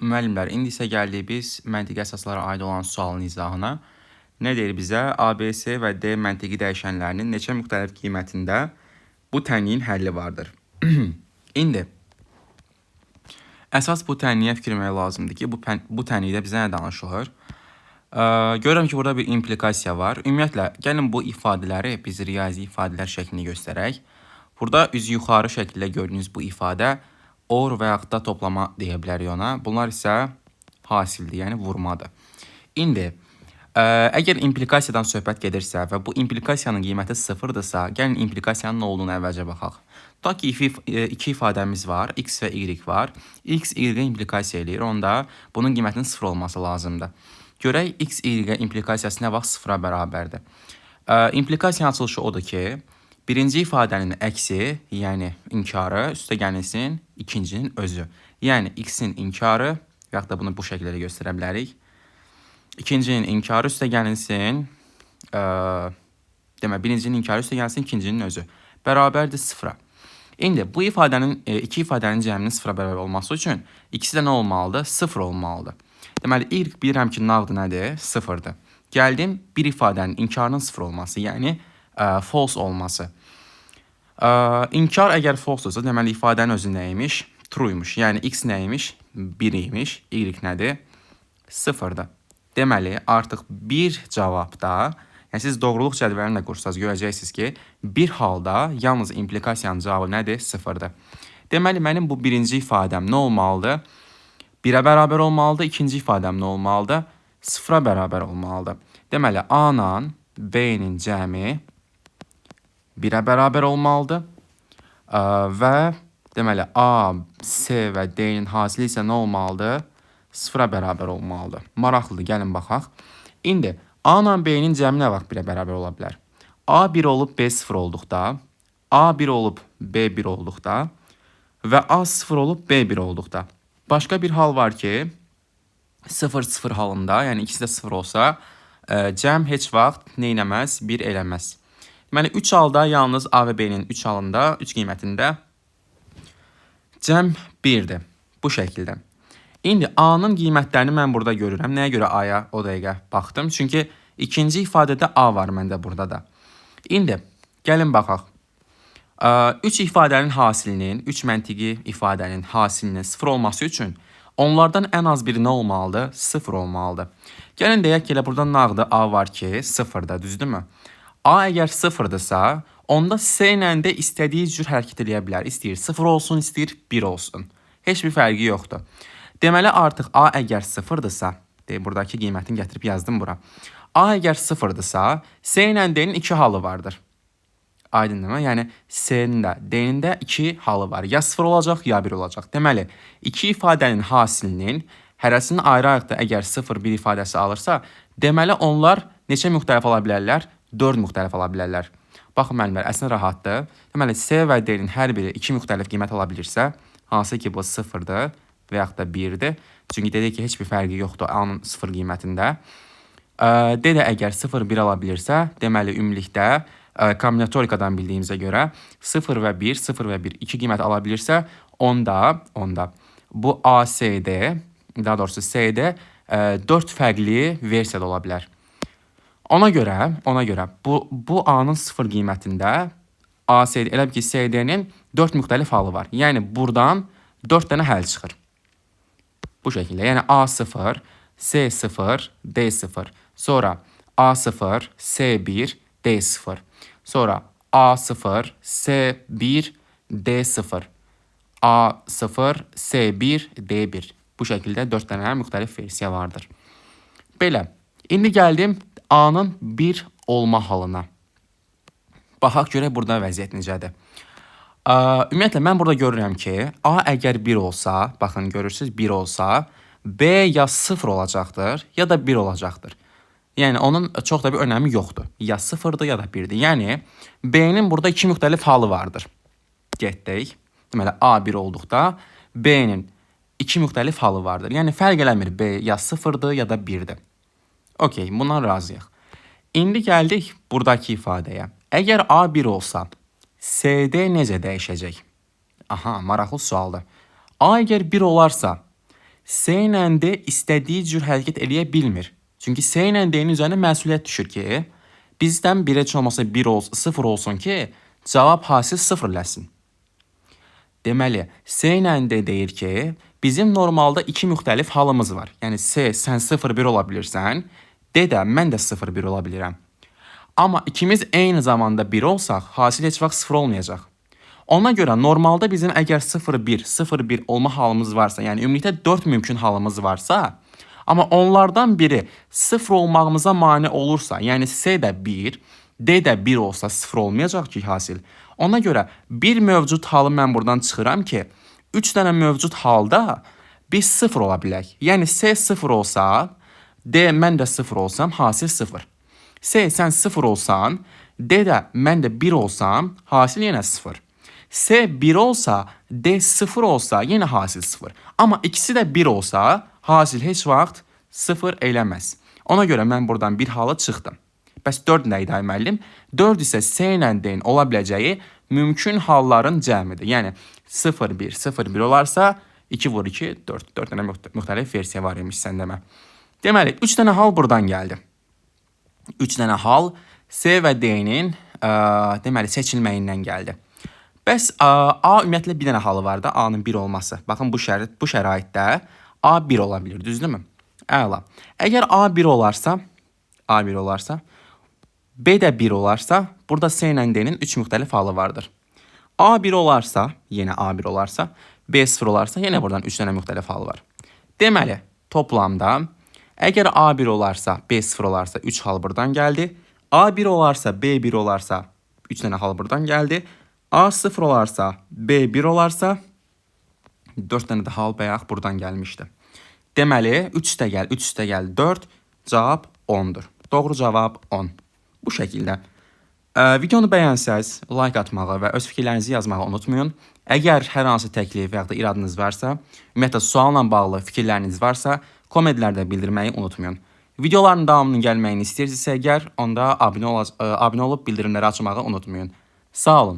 Müəllimlər, indi isə gəldik biz məntiqi əsaslara aid olan sualın izahına. Nə deyir bizə? A, B, C və D məntiqi dəyişənlərinin neçə müxtəlif qiymətində bu tənliyin həlli vardır. İndi əsas bu tənliyə fikir vermək lazımdır ki, bu tənlikdə bizə nə danışılır? Görürəm ki, burada bir implikasiya var. Ümumiyyətlə, gəlin bu ifadələri biz riyazi ifadələr şəklində göstərək. Burada üzü yuxarı şəkildə gördüyünüz bu ifadə or və yaxud da toplama deyə bilərik ona. Bunlar isə hasildir, yəni vurmadır. İndi, əgər implikasiyadan söhbət gedirsə və bu implikasiyanın qiyməti sıfırdırsa, gəlin implikasiyanın nə olduğunu əvvəlcə baxaq. Tutaq ki, iki ifadəmiz var, x və y var. X, y-ə implikasiya eləyir, onda bunun qiymətinin sıfır olması lazımdır. Görək, x, y implikasiyası nə vaxt sıfıra bərabərdir. İmplikasiyanın açılışı odur ki, birinci ifadənin əksi, yəni inkarı üstə gəlsin ikincinin özü. Yəni x-in inkarı, və yaxud da bunu bu şəkildə göstərə bilərik. İkincinin inkarı üstə gəlsin, birincinin inkarı üstə gəlsin ikincinin özü. Bərabərdir sıfıra. İndi bu iki ifadənin cəminin sıfıra bərabər olması üçün ikisi də nə olmalıdır? Sıfır olmalıdır. Deməli, ilk bilirəm ki, nağdı nədir? Sıfırdır. Gəldim bir ifadənin inkarının sıfır olması, yəni false olması. İnkar əgər false-dursa, deməli ifadənin özü nəymiş? True-ymuş. Yəni x nəymiş? 1 imiş. Y nədir? 0-dır. Deməli, artıq bir cavabda, yəni siz doğruluq cədvəlini də qursanız görəcəksiniz ki, bir halda yalnız implikasiyanın cavabı nədir? 0-dır. Deməli, mənim bu birinci ifadəm nə olmalıdır? 1-ə bərabər olmalıdır. İkinci ifadəm nə olmalıdır? 0-a bərabər olmalıdır. Deməli, A-la B-nin cəmi 1-ə bərabər olmalıdır. Və deməli, A, C və D-nin hasili isə nə olmalıdır? 0-a bərabər olmalıdır. Maraqlıdır, gəlin baxaq. İndi, A-la B-nin cəmi nə vaxt 1-ə bərabər ola bilər? A 1 olub B 0 olduqda, A 1 olub B 1 olduqda və A 0 olub B 1 olduqda. Başqa bir hal var ki, 0-0 halında, yəni ikisi də 0 olsa, cəm heç vaxt nə eləməz? 1 eləməz. Deməli, 3 halda yalnız A və B-nin 3 halında, 3 qiymətində cəm 1-dir. Bu şəkildə. İndi A-nın qiymətlərini mən burada görürəm. Nəyə görə A-ya o dəqiqə baxdım? Çünki ikinci ifadədə A var məndə burada da. İndi, gəlin baxaq. 3 ifadənin hasilinin, 3 məntiqi ifadənin hasilinin 0 olması üçün onlardan ən az biri nə olmalıdır? 0 olmalıdır. Gəlin deyək ki, elə burada nağdı A var ki, 0-da, düzdürmü? A əgər 0-dırsa, onda C ilə də istədiyi cür hərəkət edə bilər. İstəyir 0 olsun, istəyir 1 olsun. Heç bir fərqi yoxdur. Deməli, artıq A əgər 0-dırsa, buradakı qiymətini gətirib yazdım bura. A əgər 0-dırsa, C ilə D-nin 2 halı vardır. Aydındır mı? Yəni, C-nin də, D-nin də 2 halı var. Ya 0 olacaq, ya 1 olacaq. Deməli, iki ifadənin hasilinin hərəsinin ayrı-ayrıqda əgər 0-1 ifadəsi alırsa, deməli, onlar neçə müxtəlif ola bilərlər? 4 müxtəlif ola bilərlər. Baxın, müəllimlər, əslində rahatdır. Deməli, C və D-nin hər biri 2 müxtəlif qiymət ala bilirsə, hansı ki, bu 0-dır və yaxud da 1-dir. Çünki dedik ki, heç bir fərqi yoxdur A-nın 0 qiymətində. D də əgər 0-1 ala bilirsə, deməli, ümumilikdə kombinatorikadan bildiyimizə görə 0 və 1, 0 və 1 2 qiymət ala bilirsə, onda bu ACD, daha doğrusu CD 4 fərqli versiyada ola bilər. Ona görə bu A-nın 0 qiymətində ACD, elə ki, CD-nin 4 müxtəlif halı var. Yəni, buradan 4 dənə həll çıxır. Bu şəkildə, yəni A0, C0, D0, sonra A0, C1, D0. Sonra A0, C1, D0, A0, C1, D1. Bu şəkildə 4 dənə müxtəlif versiya vardır. Belə, indi gəldim A-nın 1 olma halına. Baxaq görək burada vəziyyət necədir. Ümumiyyətlə, mən burada görürəm ki, A əgər 1 olsa, baxın, görürsünüz, 1 olsa, B ya 0 olacaqdır, ya da 1 olacaqdır. Yəni, onun çox da bir önəmi yoxdur. Ya 0-dır, ya da 1-dir. Yəni, B-nin burada 2 müxtəlif halı vardır. Getdik. Deməli, A 1 olduqda, B-nin 2 müxtəlif halı vardır. Yəni, fərq eləmir, B ya 0-dır, ya da 1-dir. Okey, bundan razıyıq. İndi gəldik buradakı ifadəyə. Əgər A 1 olsa, CD necə dəyişəcək? Aha, maraqlı sualdır. A əgər 1 olarsa, S ilə D istədiyi cür hərəkət eləyə bilmir. Çünki S ilə D-nin üzərinə məsuliyyət düşür ki, bizdən 1 heç olmasa 1 olsun, 0 olsun ki, cavab hasil sıfırləsin. Deməli, S ilə D deyir ki, bizim normalda iki müxtəlif halımız var. Yəni S, sən 0-1 ola bilirsən, D də mən də 0-1 ola bilirəm. Amma ikimiz eyni zamanda 1 olsaq, hasil heç vaxt 0 olmayacaq. Ona görə normalda bizim əgər 0-1, 0-1 olma halımız varsa, yəni ümumilikdə 4 mümkün halımız varsa, amma onlardan biri 0 olmağımıza mane olursa, yəni S də 1, D də 1 olsa 0 olmayacaq ki hasil. Ona görə bir mövcud halı mən buradan çıxıram ki, 3 dənə mövcud halda biz 0 ola bilək. Yəni S 0 olsa, D mən də 0 olsam, hasil 0. S sən 0 olsan, D də mən də 1 olsam, hasil yenə 0. S 1 olsa, D 0 olsa, yenə hasil 0. Amma ikisi də 1 olsa, hasil heç vaxt 0 eləməz. Ona görə mən buradan bir halı çıxdım. Bəs 4 nə idi müəllim? 4 isə S ilə D-nin ola biləcəyi mümkün halların cəmidir. Yəni 0-1, 0-1 olarsa 2 vur 2, 4. 4 dənə müxtəlif versiya var imiş sən demə. Deməli, 3 dənə hal buradan gəldi. 3 dənə hal S və D-nin deməli seçilməyindən gəldi. Bəs A ümumiyyətlə bir dənə halı var da, A-nın 1 olması. Baxın bu şəraitdə A 1 ola bilir, düzdürmü? Əla. Əgər A 1 olarsa, B də 1 olarsa, burada S ilə D-nin 3 müxtəlif halı vardır. A 1 olarsa, yenə A 1 olarsa, B 0 olarsa, yenə buradan 3 dənə müxtəlif halı var. Deməli, toplamda əgər A 1 olarsa, B 0 olarsa 3 hal buradan gəldi. A 1 olarsa, B 1 olarsa 3 dənə hal buradan gəldi. A 0 olarsa, B 1 olarsa 4 dənə də hal bayaq buradan gəlmişdi. Deməli, 3 üstə gəl 4, cavab 10-dur. Doğru cavab 10. Bu şəkildə. Videonu bəyənsəz, like atmağı və öz fikirlərinizi yazmağı unutmayın. Əgər hər hansı təklif və ya da iradınız varsa, ümumiyyətlə sualla bağlı fikirləriniz varsa, kommentlərdə bildirməyi unutmayın. Videoların davamının gəlməyini istəyirsinizsə əgər, onda abunə olub bildirimləri açmağı unutmayın. Sağ olun.